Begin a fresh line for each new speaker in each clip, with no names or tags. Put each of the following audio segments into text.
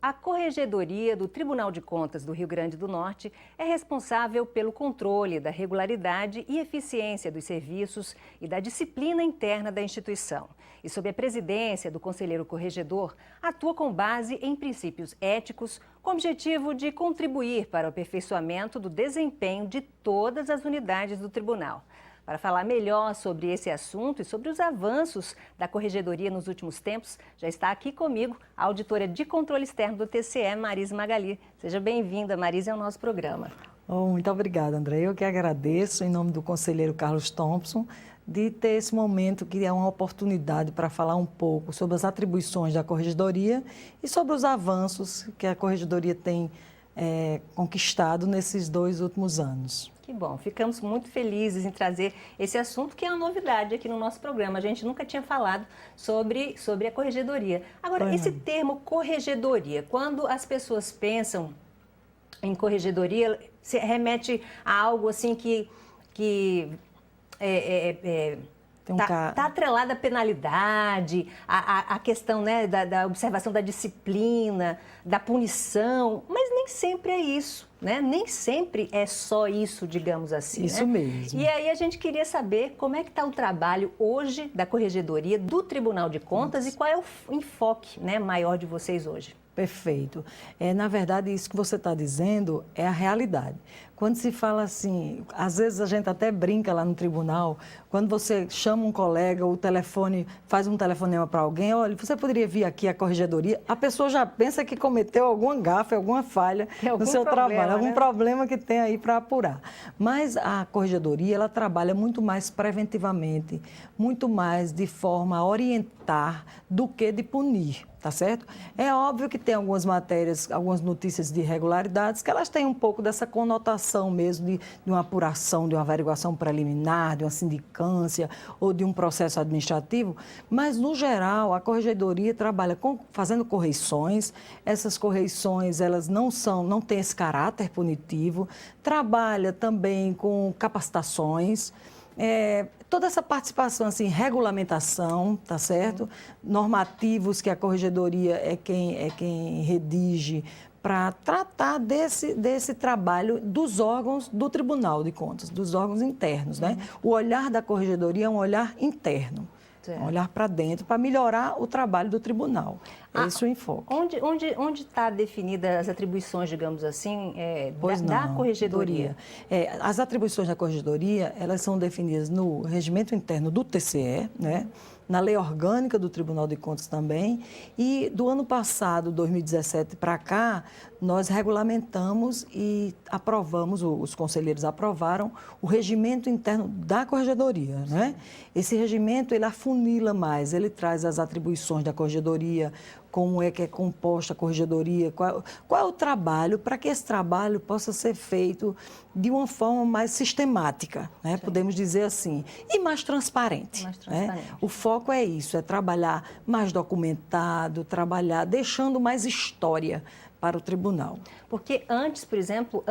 A Corregedoria do Tribunal de Contas do Rio Grande do Norte é responsável pelo controle da regularidade e eficiência dos serviços e da disciplina interna da instituição. E, sob a presidência do conselheiro corregedor, atua com base em princípios éticos, com o objetivo de contribuir para o aperfeiçoamento do desempenho de todas as unidades do tribunal. Para falar melhor sobre esse assunto e sobre os avanços da Corregedoria nos últimos tempos, já está aqui comigo a auditora de controle externo do TCE, Marise Magali. Seja bem-vinda, Marise, ao nosso programa.
Muito obrigada, André. Eu que agradeço, em nome do conselheiro Carlos Thompson, de ter esse momento que é uma oportunidade para falar um pouco sobre as atribuições da Corregedoria e sobre os avanços que a Corregedoria tem conquistado nesses 2 últimos anos.
Que bom, ficamos muito felizes em trazer esse assunto que é uma novidade aqui no nosso programa. A gente nunca tinha falado sobre a corregedoria. Agora, esse termo corregedoria, quando as pessoas pensam em corregedoria, se remete a algo assim que está atrelado à penalidade, à questão, né, da observação da disciplina, da punição, mas nem sempre é isso, né? Nem sempre é só isso, digamos assim.
Isso,
né?
mesmo.
E aí a gente queria saber como é que está o trabalho hoje da Corregedoria do Tribunal de Contas e qual é o enfoque, né, maior de vocês hoje.
Perfeito. Na verdade, isso que você está dizendo é a realidade. Quando se fala assim, às vezes a gente até brinca lá no tribunal, quando você chama um colega, o telefone, faz um telefonema para alguém, olha, você poderia vir aqui à corregedoria, a pessoa já pensa que cometeu alguma gafe, alguma falha no seu trabalho, algum problema que tem aí para apurar. Mas a corregedoria, ela trabalha muito mais preventivamente, muito mais de forma a orientar do que de punir. Tá certo? É óbvio que tem algumas matérias, algumas notícias de irregularidades que elas têm um pouco dessa conotação mesmo de uma apuração, de uma averiguação preliminar, de uma sindicância ou de um processo administrativo, mas, no geral, a Corregedoria trabalha fazendo correições. Essas correições, elas não têm esse caráter punitivo, trabalha também com capacitações, toda essa participação, assim, regulamentação, tá certo? Normativos que a Corregedoria é quem redige para tratar desse trabalho dos órgãos do Tribunal de Contas, dos órgãos internos, né? O olhar da Corregedoria é um olhar interno. Um olhar para dentro, para melhorar o trabalho do tribunal. É esse o enfoque.
Onde está definida as atribuições, digamos assim, da Corregedoria?
As atribuições da Corregedoria, elas são definidas no regimento interno do TCE, né? Na lei orgânica do Tribunal de Contas também, e do ano passado, 2017 para cá, nós regulamentamos e aprovamos, os conselheiros aprovaram o regimento interno da Corregedoria, né? Esse regimento, ele afunila mais, ele traz as atribuições da Corregedoria, como é que é composta a Corregedoria, qual é o trabalho, para que esse trabalho possa ser feito de uma forma mais sistemática, né? Podemos dizer assim, e mais transparente. Né? O foco é isso, é trabalhar mais documentado, trabalhar deixando mais história para o tribunal.
Porque antes, por exemplo,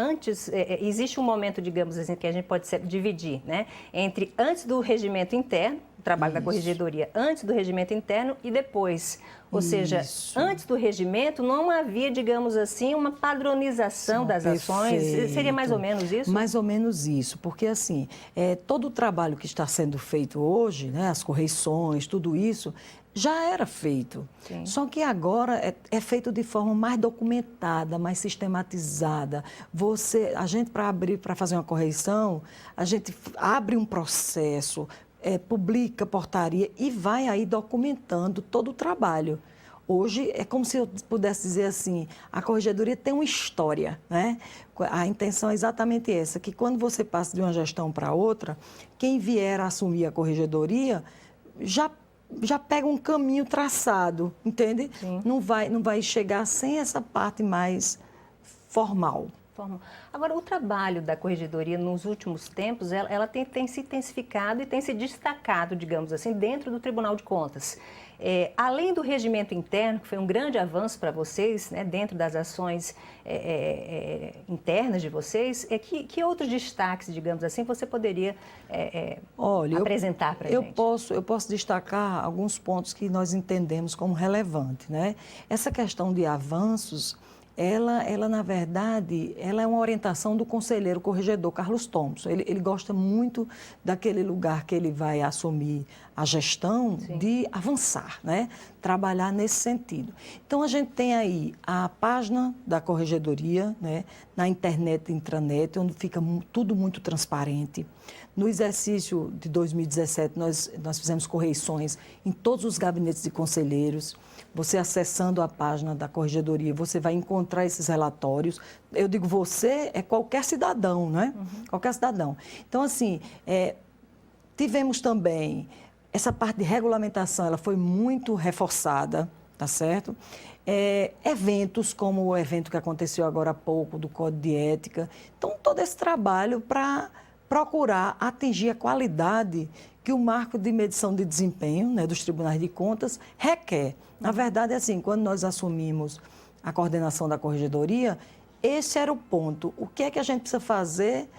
existe um momento, digamos assim, que a gente pode dividir, né? Entre antes do regimento interno, o trabalho da Corregedoria, antes do regimento interno e depois. Ou seja, antes do regimento não havia, digamos assim, uma padronização das ações. Seria mais ou menos isso?
Mais ou menos isso, porque assim, todo o trabalho que está sendo feito hoje, né, as correições, tudo isso, já era feito. Sim. Só que agora é feito de forma mais documentada, mais sistematizada. A gente, para fazer uma correição, a gente abre um processo, publica portaria e vai aí documentando todo o trabalho. Hoje é como se eu pudesse dizer assim, a Corregedoria tem uma história, né? A intenção é exatamente essa, que quando você passa de uma gestão para outra, quem vier a assumir a Corregedoria já pega um caminho traçado, entende? Sim. Não vai chegar sem essa parte mais formal.
Agora, o trabalho da Corregedoria nos últimos tempos, ela tem se intensificado e tem se destacado, digamos assim, dentro do Tribunal de Contas. Além do regimento interno, que foi um grande avanço para vocês, né, dentro das ações internas de vocês, que outros destaques, digamos assim, você poderia apresentar para a gente?
Eu posso destacar alguns pontos que nós entendemos como relevantes, né? Essa questão de avanços, ela na verdade, ela é uma orientação do conselheiro corregedor Carlos Thompson. Ele gosta muito daquele lugar que ele vai assumir a gestão. Sim. De avançar, né? Trabalhar nesse sentido. Então, a gente tem aí a página da corregedoria, né? Na internet, intranet, onde fica tudo muito transparente. No exercício de 2017, nós fizemos correções em todos os gabinetes de conselheiros. Você acessando a página da corregedoria, você vai encontrar esses relatórios. Eu digo você, é qualquer cidadão, né? Uhum. Qualquer cidadão. Então, assim, tivemos também essa parte de regulamentação, ela foi muito reforçada, tá certo? Eventos como o evento que aconteceu agora há pouco, do Código de Ética. Então, todo esse trabalho para procurar atingir a qualidade que o marco de medição de desempenho, né, dos tribunais de contas requer. Na verdade, é assim, quando nós assumimos a coordenação da corregedoria, esse era o ponto. O que é que a gente precisa fazer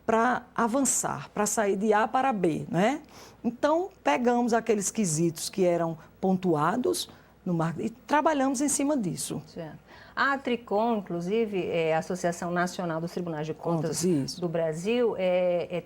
para avançar, para sair de A para B, né? Então, pegamos aqueles quesitos que eram pontuados no marco e trabalhamos em cima disso.
Certo. A Tricom, inclusive, a Associação Nacional dos Tribunais de Contas do Brasil,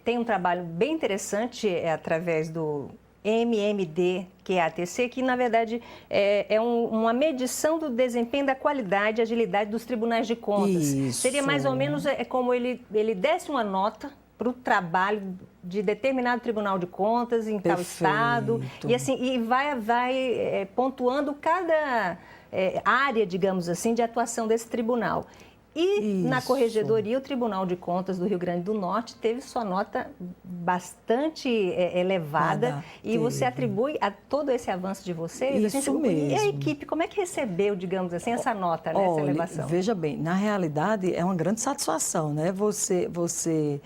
tem um trabalho bem interessante através do MMD-QATC, que, na verdade, é uma medição do desempenho da qualidade e agilidade dos tribunais de contas.
Isso.
Seria mais ou menos como ele desse uma nota para o trabalho de determinado tribunal de contas em tal estado, e assim, vai pontuando cada área, digamos assim, de atuação desse tribunal. E na corregedoria, o Tribunal de Contas do Rio Grande do Norte teve sua nota bastante elevada. E você atribui a todo esse avanço de vocês?
Isso mesmo.
E a equipe, como é que recebeu, digamos assim, essa nota, né, essa elevação?
Veja bem, na realidade é uma grande satisfação, né? Você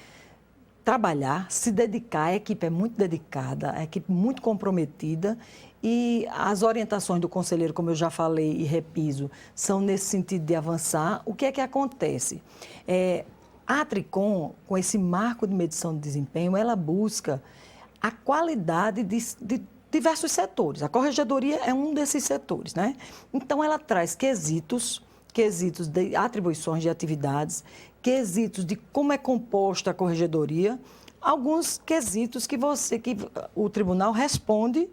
trabalhar, se dedicar, a equipe é muito dedicada, a equipe muito comprometida. E as orientações do conselheiro, como eu já falei e repiso, são nesse sentido de avançar. O que é que acontece? A Tricom, com esse marco de medição de desempenho, ela busca a qualidade de diversos setores. A corregedoria é um desses setores, né? Então, ela traz quesitos de atribuições de atividades, quesitos de como é composta a corregedoria, alguns quesitos que o tribunal responde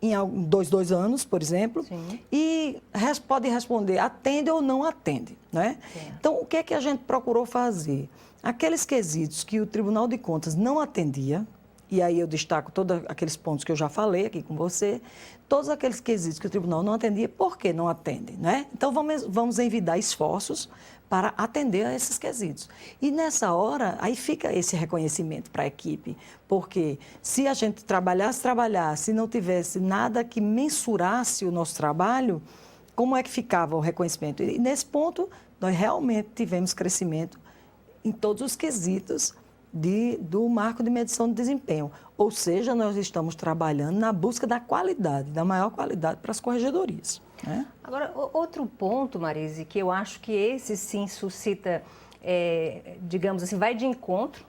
em 2 anos, por exemplo. Sim. E pode responder, atende ou não atende, né? Então, o que é que a gente procurou fazer? Aqueles quesitos que o Tribunal de Contas não atendia, e aí eu destaco todos aqueles pontos que eu já falei aqui com você, todos aqueles quesitos que o tribunal não atendia, por que não atende, né? Então, vamos envidar esforços para atender a esses quesitos. E nessa hora, aí fica esse reconhecimento para a equipe, porque se a gente trabalhasse, não tivesse nada que mensurasse o nosso trabalho, como é que ficava o reconhecimento? E nesse ponto, nós realmente tivemos crescimento em todos os quesitos do marco de medição de desempenho. Ou seja, nós estamos trabalhando na busca da qualidade, da maior qualidade para as corregedorias. Né?
Agora, outro ponto, Marise, que eu acho que esse sim suscita, digamos assim, vai de encontro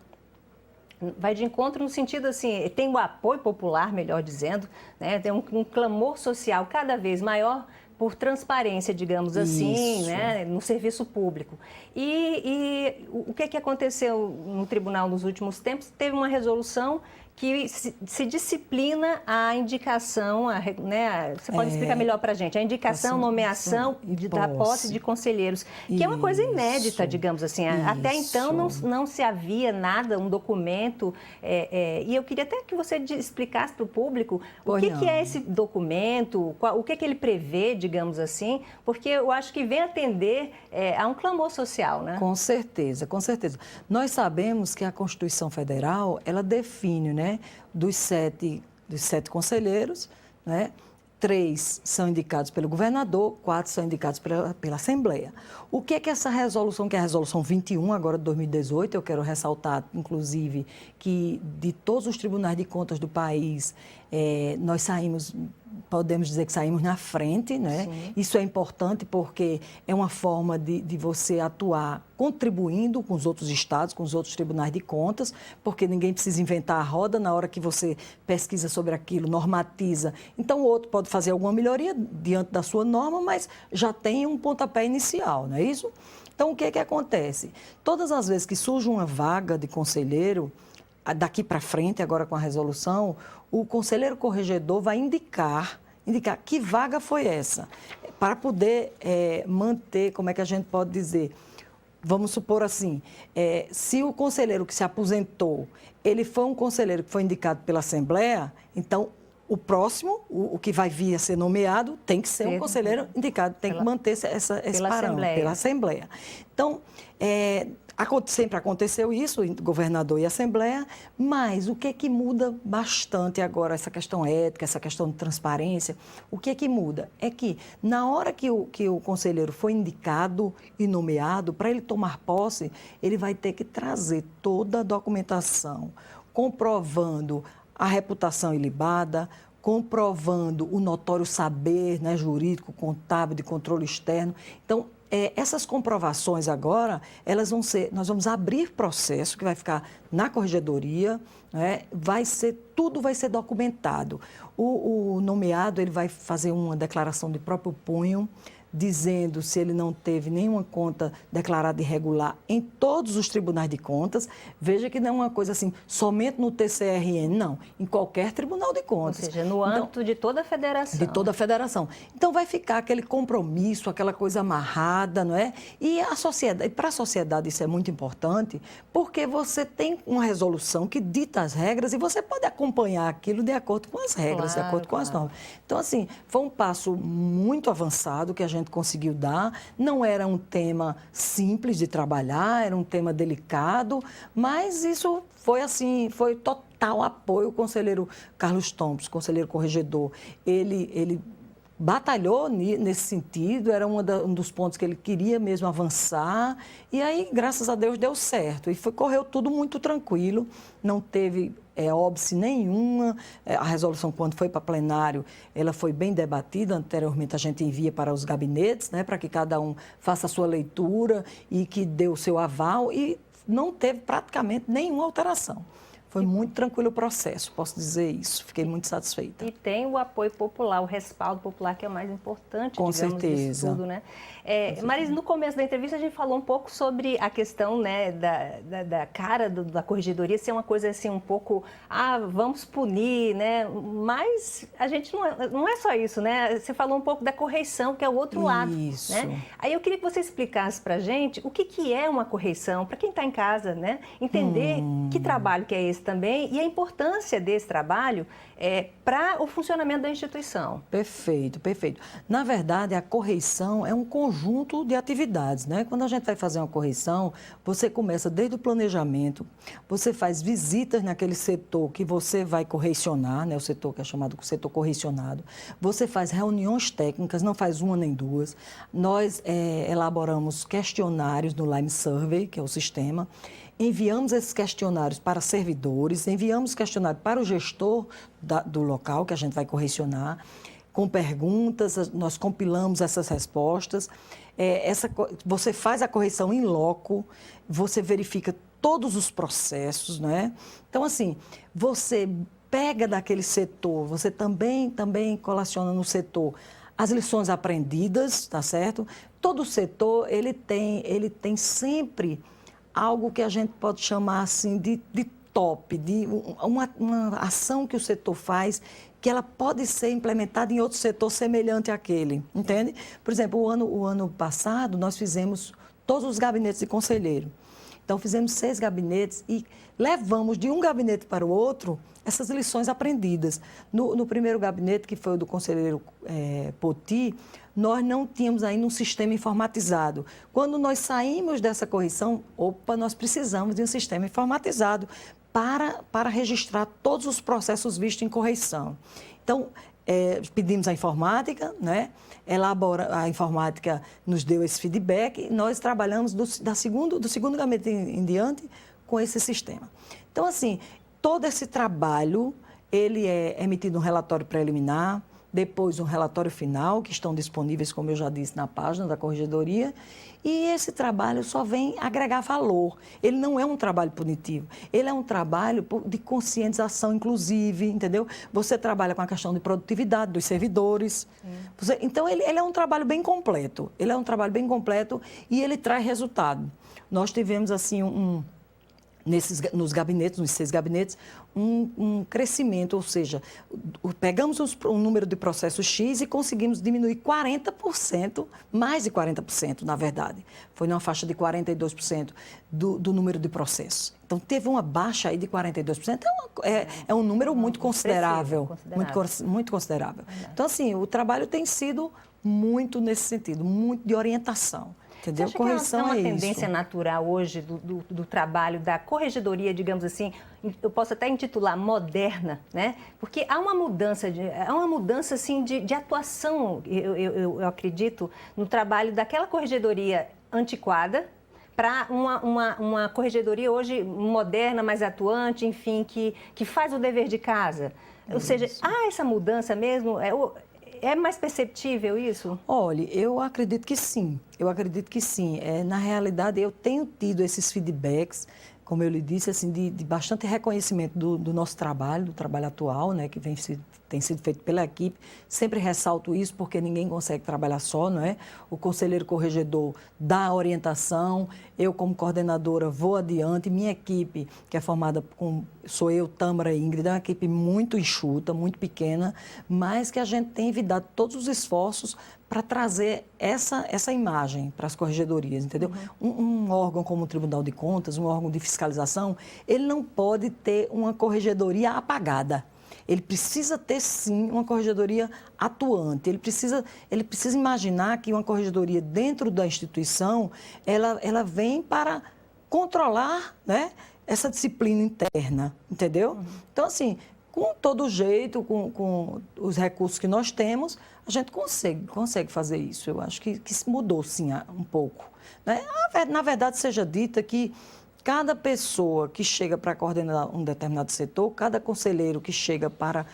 no sentido assim, tem o apoio popular, melhor dizendo, né? Tem um clamor social cada vez maior por transparência, digamos assim, né, no serviço público. E o que aconteceu no tribunal nos últimos tempos? Teve uma resolução que se disciplina a indicação, né, você pode explicar melhor para a gente, a indicação, nomeação da posse de conselheiros, que é uma coisa inédita, digamos assim. Até então não se havia nada, um documento, e eu queria até que você explicasse para o público o que é esse documento, o que ele prevê, digamos assim, porque eu acho que vem atender a um clamor social, né?
Com certeza, com certeza. Nós sabemos que a Constituição Federal, ela define, né, dos sete conselheiros, né, 3 são indicados pelo governador, 4 são indicados pela Assembleia. O que é essa resolução, que é a resolução 21, agora de 2018, eu quero ressaltar, inclusive, que de todos os tribunais de contas do país, nós saímos podemos dizer que saímos na frente, né?
Sim.
Isso é importante porque é uma forma de você atuar contribuindo com os outros estados, com os outros tribunais de contas, porque ninguém precisa inventar a roda na hora que você pesquisa sobre aquilo, normatiza. Então, o outro pode fazer alguma melhoria diante da sua norma, mas já tem um pontapé inicial, não é isso? Então, o que é que acontece? Todas as vezes que surge uma vaga de conselheiro, daqui para frente, agora com a resolução, o conselheiro corregedor vai indicar que vaga foi essa, para poder manter, como é que a gente pode dizer, vamos supor assim, se o conselheiro que se aposentou, ele foi um conselheiro que foi indicado pela Assembleia, então o próximo, o que vai vir a ser nomeado, tem que ser um conselheiro indicado, tem que manter esse parâmetro pela Assembleia. Então, sempre aconteceu isso, governador e Assembleia, mas o que é que muda bastante agora, essa questão ética, essa questão de transparência, o que é que muda? É que na hora que o conselheiro foi indicado e nomeado, para ele tomar posse, ele vai ter que trazer toda a documentação, comprovando a reputação ilibada, comprovando o notório saber, né, jurídico, contábil, de controle externo. Então, essas comprovações agora, nós vamos abrir processo que vai ficar na corregedoria, né? Tudo vai ser documentado. O nomeado, ele vai fazer uma declaração de próprio punho, dizendo se ele não teve nenhuma conta declarada irregular em todos os tribunais de contas. Veja que não é uma coisa assim, somente no TCRN, não, em qualquer tribunal de contas.
Ou seja, no âmbito de toda a federação.
De toda a federação. Então, vai ficar aquele compromisso, aquela coisa amarrada, não é? E para a sociedade isso é muito importante, porque você tem uma resolução que dita as regras e você pode acompanhar aquilo de acordo com as regras, de acordo com as normas. Então, assim, foi um passo muito avançado que a gente conseguiu dar. Não era um tema simples de trabalhar, era um tema delicado, mas isso foi assim, foi total apoio. O conselheiro Carlos Thompson, conselheiro corregedor, ele batalhou nesse sentido, era um dos pontos que ele queria mesmo avançar, e aí, graças a Deus, deu certo. E correu tudo muito tranquilo, não teve óbice nenhuma. A resolução, quando foi para plenário, ela foi bem debatida. Anteriormente, a gente envia para os gabinetes, né, para que cada um faça a sua leitura e que dê o seu aval, e não teve praticamente nenhuma alteração. Foi muito tranquilo o processo, posso dizer isso. Fiquei muito satisfeita.
E tem o apoio popular, o respaldo popular, que é o mais importante,
com
digamos,
certeza.
disso tudo, né? Maris, no começo da entrevista a gente falou um pouco sobre a questão, né, da cara da corregedoria ser uma coisa assim um pouco, vamos punir, né? Mas a gente não é só isso, né? Você falou um pouco da correição, que é o outro lado.
Isso.
Né? Aí eu queria que você explicasse para a gente o que é uma correição, para quem está em casa, né? Entender que trabalho que é esse também e a importância desse trabalho para o funcionamento da instituição.
Perfeito, perfeito. Na verdade, a correição é um conjunto de atividades, né? Quando a gente vai fazer uma correição, você começa desde o planejamento, você faz visitas naquele setor que você vai correicionar, né? O setor que é chamado de setor correicionado. Você faz reuniões técnicas, não faz uma nem duas. Nós elaboramos questionários no Lime Survey, que é o sistema. Enviamos esses questionários para servidores, enviamos questionário para o gestor do local que a gente vai correicionar, com perguntas, nós compilamos essas respostas. Você faz a correção em loco, você verifica todos os processos, né? Então, assim, você pega daquele setor, você também colaciona no setor as lições aprendidas, tá certo? Todo setor, ele tem sempre algo que a gente pode chamar assim de top, de uma ação que o setor faz, que ela pode ser implementada em outro setor semelhante àquele, entende? Por exemplo, o ano passado, nós fizemos todos os gabinetes de conselheiro. Então, fizemos 6 gabinetes e levamos de um gabinete para o outro essas lições aprendidas. No primeiro gabinete, que foi o do conselheiro Poti, nós não tínhamos ainda um sistema informatizado. Quando nós saímos dessa correção, nós precisamos de um sistema informatizado para registrar todos os processos vistos em correição. Então, pedimos à informática, né? A informática nos deu esse feedback e nós trabalhamos do segundo gabinete em diante com esse sistema. Então, assim, todo esse trabalho, ele é emitido um relatório preliminar, depois um relatório final, que estão disponíveis, como eu já disse, na página da Corregedoria, e esse trabalho só vem agregar valor. Ele não é um trabalho punitivo, ele é um trabalho de conscientização inclusive, entendeu? Você trabalha com a questão de produtividade dos servidores. Então, ele é um trabalho bem completo, e ele traz resultado. Nós tivemos, assim, nos gabinetes, nos 6 gabinetes, um crescimento, ou seja, pegamos um número de processos X e conseguimos diminuir 40%, mais de 40%, na verdade. Foi numa faixa de 42% do número de processos. Então, teve uma baixa aí de 42%, é um número muito considerável, muito considerável. Então, assim, o trabalho tem sido muito nesse sentido, muito de orientação. Entendeu?
Você acha que é uma tendência natural hoje do trabalho da corregedoria, digamos assim, eu posso até intitular moderna, né? Porque há uma mudança assim, de atuação, eu acredito, no trabalho daquela corregedoria antiquada para uma corregedoria hoje moderna, mais atuante, enfim, que faz o dever de casa. Ou seja, há essa mudança mesmo? É mais perceptível isso?
Olha, eu acredito que sim. Na realidade, eu tenho tido esses feedbacks, como eu lhe disse, assim, de bastante reconhecimento do nosso trabalho, do trabalho atual, né, que tem sido feito pela equipe. Sempre ressalto isso, porque ninguém consegue trabalhar só, não é? O conselheiro corregedor dá a orientação, eu, como coordenadora, vou adiante. Minha equipe, que é formada sou eu, Tâmara e Ingrid, é uma equipe muito enxuta, muito pequena, mas que a gente tem evitado todos os esforços para trazer essa imagem para as corregedorias, entendeu? Um órgão como o Tribunal de Contas, um órgão de fiscalização, ele não pode ter uma corregedoria apagada. Ele precisa ter, sim, uma corregedoria atuante. Ele precisa imaginar que uma corregedoria dentro da instituição, ela vem para controlar, né, essa disciplina interna, entendeu? Então, assim, com todo jeito, com os recursos que nós temos, a gente consegue fazer isso. Eu acho que mudou, sim, um pouco, né? Na verdade, seja dita que cada pessoa que chega para coordenar um determinado setor, cada conselheiro que chega para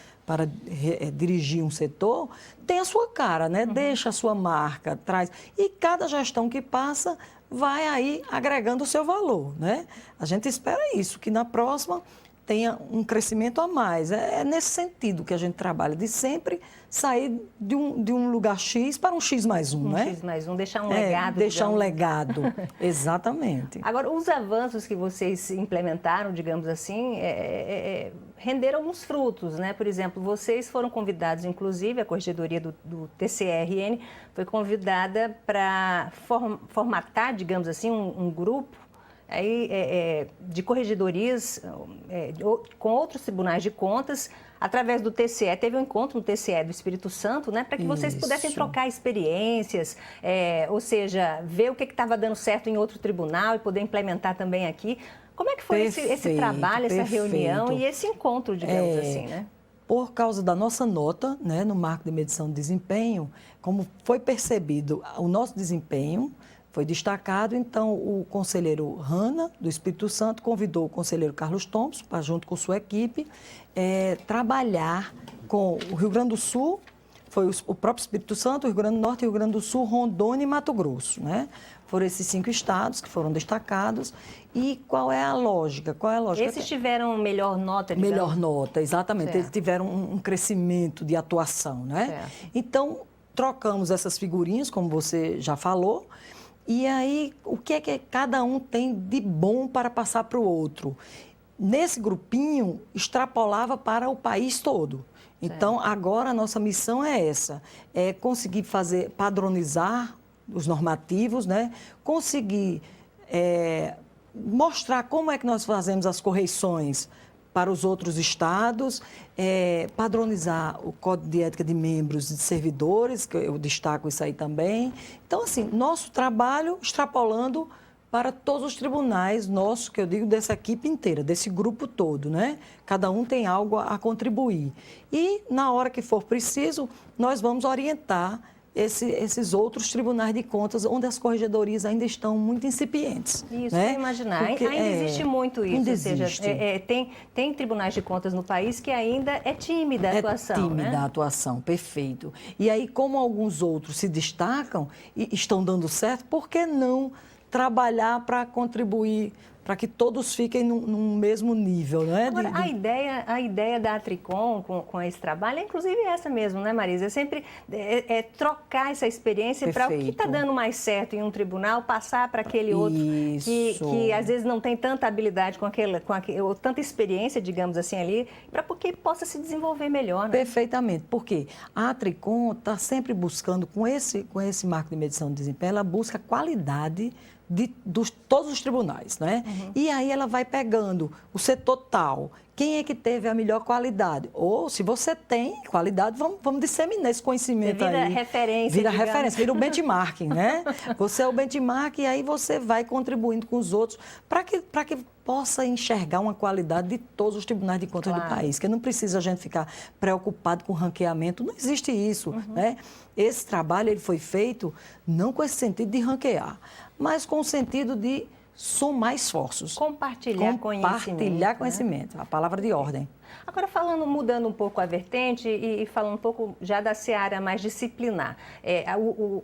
dirigir um setor, tem a sua cara, né? Deixa a sua marca, traz. E cada gestão que passa vai aí agregando o seu valor, né? A gente espera isso, que na próxima tenha um crescimento a mais. É nesse sentido que a gente trabalha, de sempre sair de um lugar X para um X mais um, né?
X mais um, deixar um legado.
Deixar um legado, exatamente.
Agora, os avanços que vocês implementaram, digamos assim, renderam alguns frutos, né? Por exemplo, vocês foram convidados, inclusive, a corregedoria do TCRN foi convidada para formatar, digamos assim, um grupo aí, de corregedorias com outros tribunais de contas, através do TCE. Teve um encontro no TCE do Espírito Santo, né, para que vocês pudessem trocar experiências, ou seja, ver o que estava dando certo em outro tribunal e poder implementar também aqui. Como é que foi esse trabalho, essa reunião e esse encontro, digamos assim, né?
Por causa da nossa nota, né, no marco de medição de desempenho, como foi percebido o nosso desempenho, foi destacado, então o conselheiro Hanna, do Espírito Santo, convidou o conselheiro Carlos Thompson, para, junto com sua equipe, trabalhar com o Rio Grande do Sul, foi o próprio Espírito Santo, o Rio Grande do Norte, Rio Grande do Sul, Rondônia e Mato Grosso, né? Foram esses 5 estados que foram destacados. E qual é a lógica?
Esses tiveram melhor nota, digamos?
Melhor nota, exatamente.
Certo.
Eles tiveram um crescimento de atuação, né?
Certo.
Então, trocamos essas figurinhas, como você já falou. E aí, o que é que cada um tem de bom para passar para o outro? Nesse grupinho, extrapolava para o país todo. Então, agora a nossa missão é essa, é conseguir padronizar os normativos, né? Conseguir mostrar como é que nós fazemos as correições para os outros estados, padronizar o Código de Ética de Membros e de Servidores, que eu destaco isso aí também. Então, assim, nosso trabalho extrapolando para todos os tribunais nossos, que eu digo dessa equipe inteira, desse grupo todo, né? Cada um tem algo a contribuir. E, na hora que for preciso, nós vamos orientar esses outros tribunais de contas, onde as corregedorias ainda estão muito incipientes.
Isso,
né?
imaginar. Porque, ainda existe muito isso.
Ainda
existe.
Ou seja,
tem tribunais de contas no país que ainda é tímida a atuação.
É tímida,
né?
a atuação, perfeito. E aí, como alguns outros se destacam e estão dando certo, por que não trabalhar para contribuir, para que todos fiquem num mesmo nível, não é?
Agora, a ideia da Atricom com esse trabalho é inclusive essa mesmo, né, Marisa? É sempre trocar essa experiência para o que está dando mais certo em um tribunal, passar para aquele outro que às vezes não tem tanta habilidade ou tanta experiência, digamos assim, ali, para que possa se desenvolver melhor. Né?
Perfeitamente, porque a Atricom está sempre buscando, com esse marco de medição de desempenho, ela busca qualidade de todos os tribunais, né? Uhum. E aí ela vai pegando o setor tal, quem é que teve a melhor qualidade? Ou, se você tem qualidade, vamos disseminar esse conhecimento aí.
Vira referência,
Vira referência, vira o benchmarking, né? Você é o benchmark e aí você vai contribuindo com os outros para que possa enxergar uma qualidade de todos os tribunais de contas do país, que não precisa a gente ficar preocupado com ranqueamento, não existe isso, né? Esse trabalho ele foi feito não com esse sentido de ranquear, mas com o sentido de somar esforços.
Compartilhar conhecimento.
Né? A palavra de ordem.
Agora, mudando um pouco a vertente e falando um pouco já da seara mais disciplinar.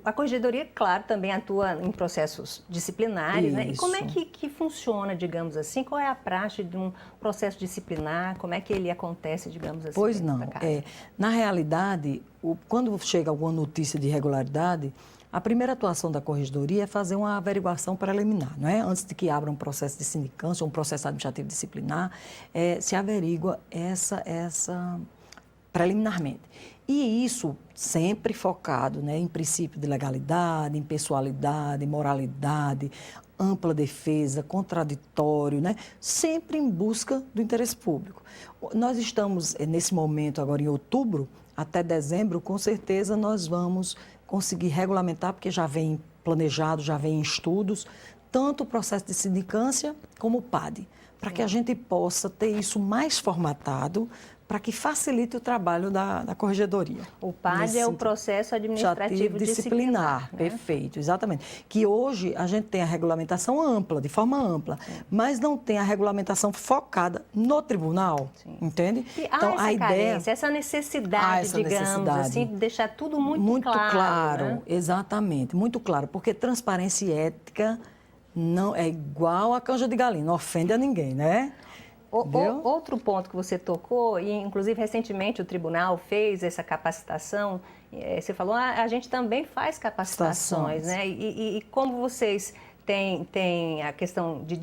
A Corregedoria, claro, também atua em processos disciplinares, né? E como é que funciona, digamos assim? Qual é a praxe de um processo disciplinar? Como é que ele acontece, digamos assim?
Pois não. Na realidade, quando chega alguma notícia de irregularidade, a primeira atuação da Corregedoria é fazer uma averiguação preliminar, não é? Antes de que abra um processo de sindicância ou um processo administrativo disciplinar, se averigua essa preliminarmente. E isso sempre focado, né, em princípio de legalidade, em pessoalidade, moralidade, ampla defesa, contraditório, né? Sempre em busca do interesse público. Nós estamos, nesse momento, agora em outubro, até dezembro, com certeza nós vamos conseguir regulamentar, porque já vem planejado, já vem em estudos, tanto o processo de sindicância como o PAD, para que a gente possa ter isso mais formatado, para que facilite o trabalho da Corregedoria.
O PAD é o processo administrativo disciplinar.
Né? Perfeito, exatamente. Que hoje a gente tem a regulamentação ampla, de forma ampla, mas não tem a regulamentação focada no tribunal, entende?
E então, essa carência, essa necessidade, digamos assim, de deixar tudo muito claro. Né?
Exatamente, muito claro, porque transparência e ética não é igual a canja de galinha, não ofende a ninguém, né?
Outro ponto que você tocou, e inclusive recentemente o tribunal fez essa capacitação, você falou, a gente também faz capacitações, né? E como vocês têm a questão de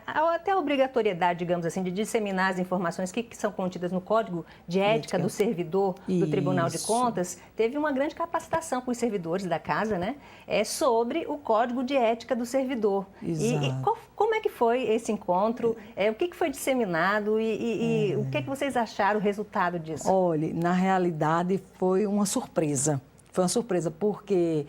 até a obrigatoriedade, digamos assim, de disseminar as informações que são contidas no Código de Ética do Servidor do Tribunal de Contas, teve uma grande capacitação para os servidores da casa, né? Sobre o Código de Ética do Servidor.
Exato.
Como é que foi esse encontro? O que foi disseminado e o que vocês acharam o resultado disso?
Olha, na realidade foi uma surpresa. Foi uma surpresa porque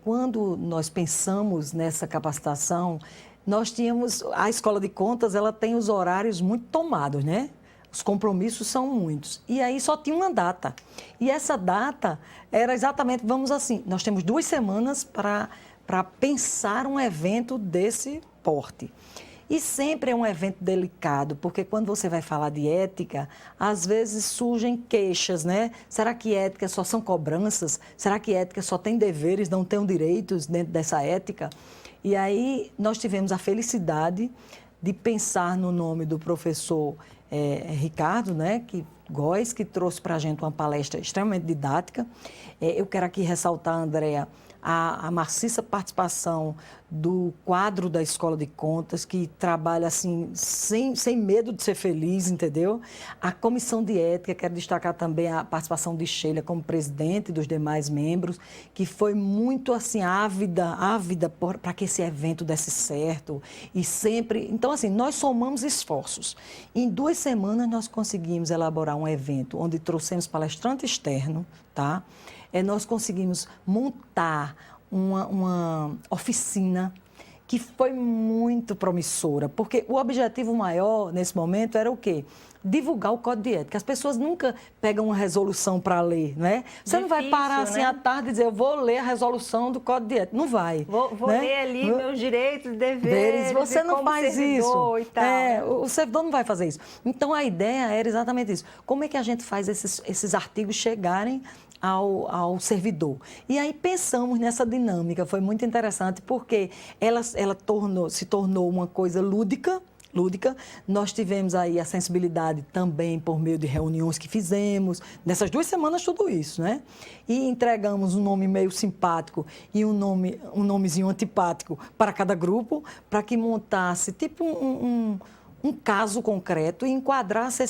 quando nós pensamos nessa capacitação, nós tínhamos, a Escola de Contas, ela tem os horários muito tomados, né? Os compromissos são muitos. E aí só tinha uma data. E essa data era exatamente, vamos assim, nós temos 2 semanas para pensar um evento desse porte. E sempre é um evento delicado, porque quando você vai falar de ética, às vezes surgem queixas, né? Será que ética só são cobranças? Será que ética só tem deveres, não tem direitos dentro dessa ética? E aí nós tivemos a felicidade de pensar no nome do professor Ricardo, né? Góes, que trouxe para a gente uma palestra extremamente didática. Eu quero aqui ressaltar, Andréa, a maciça participação do quadro da Escola de Contas, que trabalha assim, sem medo de ser feliz, entendeu? A Comissão de Ética, quero destacar também a participação de Sheila como presidente e dos demais membros, que foi muito assim, ávida para que esse evento desse certo. E sempre... Então, assim, nós somamos esforços. Em 2 semanas, nós conseguimos elaborar um evento onde trouxemos palestrante externo, tá? Nós conseguimos montar uma oficina que foi muito promissora, porque o objetivo maior nesse momento era o quê? Divulgar o Código de Ética. As pessoas nunca pegam uma resolução para ler, né? Você não vai parar assim à tarde e dizer, eu vou ler a resolução do Código de Ética. Não vai.
Vou
né?
ler ali meus direitos e deveres.
Você não faz isso.
E tal.
O servidor não vai fazer isso. Então, a ideia era exatamente isso. Como é que a gente faz esses artigos chegarem ao servidor? E aí pensamos nessa dinâmica. Foi muito interessante porque ela se tornou uma coisa lúdica. Nós tivemos aí a sensibilidade também por meio de reuniões que fizemos, nessas 2 semanas tudo isso, né? E entregamos um nome meio simpático e um nomezinho antipático para cada grupo, para que montasse tipo um caso concreto e enquadrasse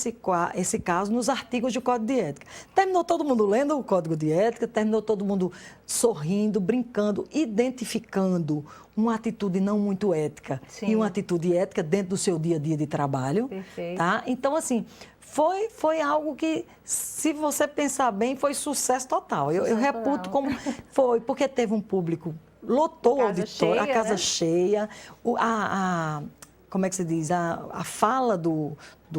esse caso nos artigos do Código de Ética. Terminou todo mundo lendo o Código de Ética, terminou todo mundo sorrindo, brincando, identificando uma atitude não muito ética. Sim. E uma atitude ética dentro do seu dia a dia de trabalho.
Perfeito.
Tá? Então, assim, foi algo que, se você pensar bem, foi sucesso total. Eu reputo como foi, porque teve um público, lotou o auditório, a casa cheia, como é que se diz? A fala do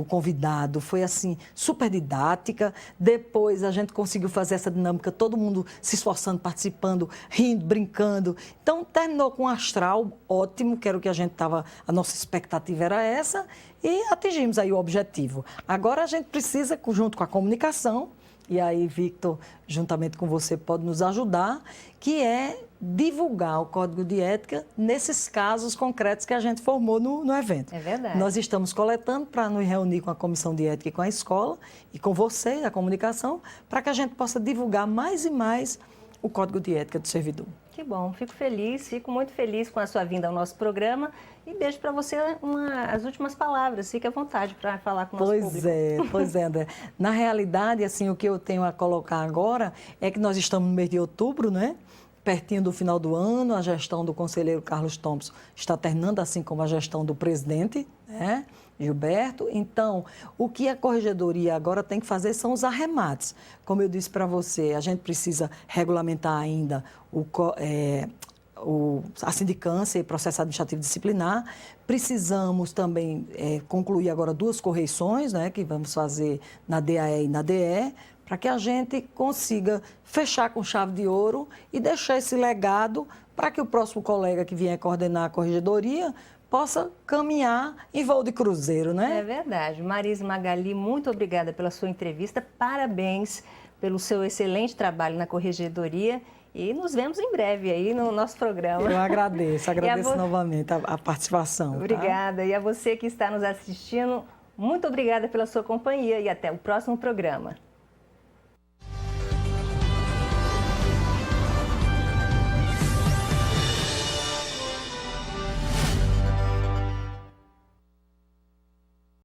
convidado foi, assim, super didática. Depois a gente conseguiu fazer essa dinâmica, todo mundo se esforçando, participando, rindo, brincando. Então, terminou com um astral ótimo, que era o que a nossa expectativa era essa, e atingimos aí o objetivo. Agora a gente precisa, junto com a comunicação, e aí, Victor, juntamente com você, pode nos ajudar, que é divulgar o Código de Ética nesses casos concretos que a gente formou no evento.
É verdade.
Nós estamos coletando para nos reunir com a Comissão de Ética e com a escola, e com você, a comunicação, para que a gente possa divulgar mais e mais o Código de Ética do servidor.
Que bom, fico muito feliz com a sua vinda ao nosso programa e deixo para você as últimas palavras. Fique à vontade para falar com o nosso público.
Pois é, André. Na realidade, assim, o que eu tenho a colocar agora é que nós estamos no mês de outubro, né? Pertinho do final do ano, a gestão do conselheiro Carlos Thompson está terminando, assim como a gestão do presidente, né? Gilberto. Então, o que a Corregedoria agora tem que fazer são os arremates. Como eu disse para você, a gente precisa regulamentar ainda a sindicância e processo administrativo disciplinar. Precisamos também concluir agora 2 correições, né, que vamos fazer na DAE e na DE, para que a gente consiga fechar com chave de ouro e deixar esse legado para que o próximo colega que vier coordenar a Corregedoria possa caminhar em voo de cruzeiro, né?
É verdade. Marisa Magali, muito obrigada pela sua entrevista. Parabéns pelo seu excelente trabalho na Corregedoria e nos vemos em breve aí no nosso programa.
Eu agradeço novamente a participação.
Obrigada.
Tá?
E a você que está nos assistindo, muito obrigada pela sua companhia e até o próximo programa.